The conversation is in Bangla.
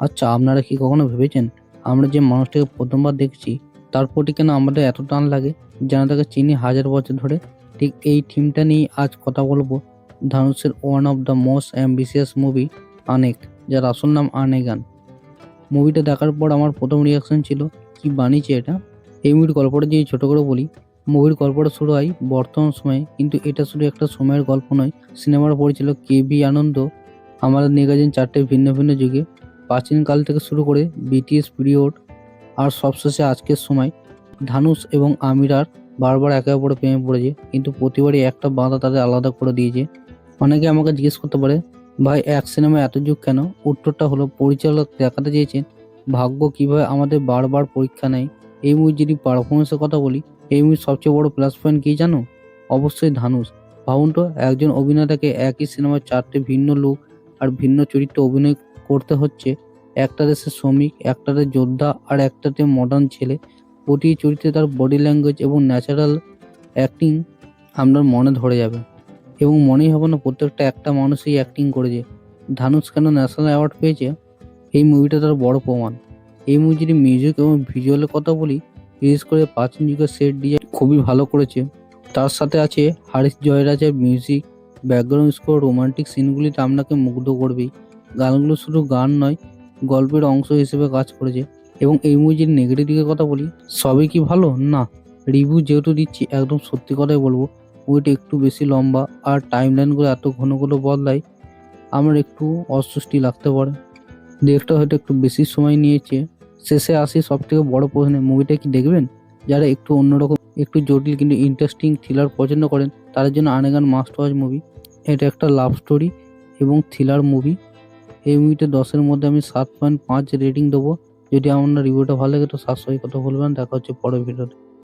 আচ্ছা, আপনারা কি কখনো ভেবেছেন আমরা যে মানুষটাকে প্রথমবার দেখছি তার প্রতি কেন আমাদের এত টান লাগে, যেন তাকে চিনি হাজার বছর ধরে? ঠিক এই থিমটা নিয়েই আজ কথা বলবো। ধানুষের one of the most ambitious movie, Anek, যার আসল নাম আনেগান। মুভিটা দেখার পর আমার প্রথম রিয়াকশন ছিল, কি বানিয়েছে এটা। এই মুভির গল্পটা যদি ছোট করে বলি, মুভির গল্পটা শুরু হয় বর্তমান সময়ে, কিন্তু এটা শুধু একটা সময়ের গল্প নয়। সিনেমার পরিচালক কে.ভি. আনন্দ আমাদের নিয়ে গেছেন চারটে ভিন্ন ভিন্ন যুগে, প্রাচীনকাল থেকে শুরু করে ব্রিটিশ পিরিয়ড, আর সবশেষে আজকের সময়। ধানুষ এবং আমিরার বারবার একে অপরের প্রেমে পড়েছে, কিন্তু প্রতিবারই একটা বাধা তাদের আলাদা করে দিয়েছে। অনেকে আমাকে জিজ্ঞেস করতে পারে, ভাই এক সিনেমায় এত যুগ কেন? উত্তরটা হলো, পরিচালক দেখাতে চেয়েছেন ভাগ্য কিভাবে আমাদের বারবার পরীক্ষা নেয়। এই মুভির যদি পারফরমেন্সের কথা বলি, এই মুভির সবচেয়ে বড় প্লাস পয়েন্ট কি জানো? অবশ্যই ধানুষ। ভাবুন তো, একজন অভিনেতাকে একই সিনেমায় চারটে ভিন্ন লুক আর ভিন্ন চরিত্রে অভিনয় করতে হচ্ছে। একটা দেশের শ্রমিক, একটাতে যোদ্ধা, আর একটাতে মডার্ন ছেলে। প্রতি চরিত্রে তার বডি ল্যাঙ্গুয়েজ এবং ন্যাচারাল অ্যাক্টিং আপনার মনে ধরে যাবে, এবং মনেই হবে না প্রত্যেকটা একটা মানুষই অ্যাক্টিং করেছে। ধানুষ কেন ন্যাশনাল অ্যাওয়ার্ড পেয়েছে, এই মুভিটা তার বড় প্রমাণ। এই মুভি যদি মিউজিক এবং ভিজুয়ালের কথা বলি, বিশেষ করে প্রাচীন যুগের সেট ডিজাইন খুবই ভালো করেছে। তার সাথে আছে হারিস জয়রাজের মিউজিক, ব্যাকগ্রাউন্ড স্কোর। রোমান্টিক সিনগুলিতে আপনাকে মুগ্ধ করবেই। গানগুলো শুধু গান নয়, গল্পের অংশ হিসেবে কাজ করেছে। এবং এই মুভি যদি নেগেটিভ দিকের কথা বলি, সবই কি ভালো? না। রিভিউ যেহেতু দিচ্ছি, একদম সত্যি কথাই বলবো, মুভিটা একটু বেশি লম্বা, আর টাইমলাইনগুলো এত ঘন ঘন বদলায়, আমার একটু অস্বস্তি লাগতে পারে। দেখতে হয়তো একটু বেশি সময় নিয়েছে। শেষে আসি সব থেকে বড় প্রশ্নে, মুভিটা কি দেখবেন? যারা একটু অন্যরকম, একটু জটিল কিন্তু ইন্টারেস্টিং থ্রিলার পছন্দ করেন, তাদের জন্য আনেগান মাস্ট ওয়াচ মুভি। এটা একটা লাভ স্টোরি এবং থ্রিলার মুভি। এই মুভিতে 10-এর মধ্যে আমি 7.5 রেটিং দেবো। যদি আমার রিভিউটা ভালো লাগে তো সাবস্ক্রাইব করতে ভুলবেন না। দেখা হচ্ছে পরের ভিডিওতে।